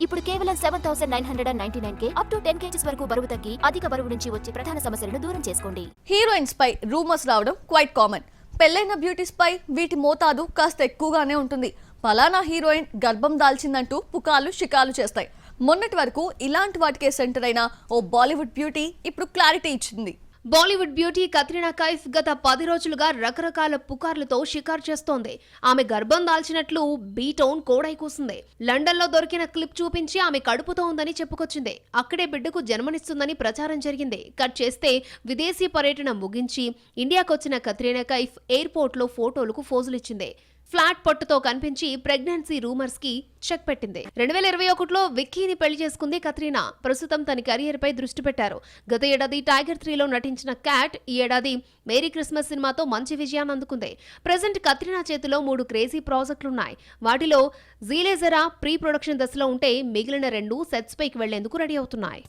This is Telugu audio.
ఇప్పుడు కేవలం 7,999K అప్ టు 10 kgs వరకు బరువు తగ్గి అధిక బరువు నుంచి వచ్చే ప్రధాన సమస్యలను దూరం చేసుకోండి. హీరోయిన్స్ పై రూమర్స్ రావడం క్వైట్ కామన్. పెళ్లైన బ్యూటీస్ పై వీటి మోతాదు కాస్త ఎక్కువగానే ఉంటుంది. పలానా హీరోయిన్ గర్భం దాల్చిందంటూ పుకార్లు షికార్లు చేస్తాయి. మొన్నటి వరకు ఇలాంటి వాటికే సెంటర్ అయిన ఓ బాలీవుడ్ బ్యూటీ ఇప్పుడు క్లారిటీ ఇచ్చింది. బాలీవుడ్ బ్యూటీ కత్రినా కైఫ్ గత 10 రోజులుగా రకరకాల పుకార్లతో షికారు చేస్తోంది. ఆమె గర్భం దాల్చినట్లు బీటౌన్ కోడై కూసింది. లండన్ లో దొరికిన క్లిప్ చూపించి ఆమె కడుపుతో ఉందని చెప్పుకొచ్చింది. అక్కడే బిడ్డకు జన్మనిస్తుందని ప్రచారం జరిగింది. కట్ చేస్తే విదేశీ పర్యటన ముగించి ఇండియాకొచ్చిన కత్రినా కైఫ్ ఎయిర్పోర్ట్ లో ఫోటోలకు ఫోజులిచ్చింది. ఫ్లాట్ పొట్టుతో కనిపించి ప్రెగ్నెన్సీ రూమర్స్ కి చెక్ పెట్టింది. 2021లో విక్కీని పెళ్లి చేసుకుంది కత్రినా. ప్రస్తుతం తన కెరియర్ పై దృష్టి పెట్టారు. గత ఏడాది టైగర్ 3లో నటించిన క్యాట్ ఈ ఏడాది మేరీ క్రిస్మస్ సినిమాతో మంచి విజయాన్ని అందుకుంది. ప్రెజెంట్ కత్రినా చేతిలో 3 క్రేజీ ప్రాజెక్టులున్నాయి. వాటిలో జీలేజరా ప్రీ ప్రొడక్షన్ దశలో ఉంటే మిగిలిన 2 సెట్స్ పైకి వెళ్లేందుకు రెడీ అవుతున్నాయి.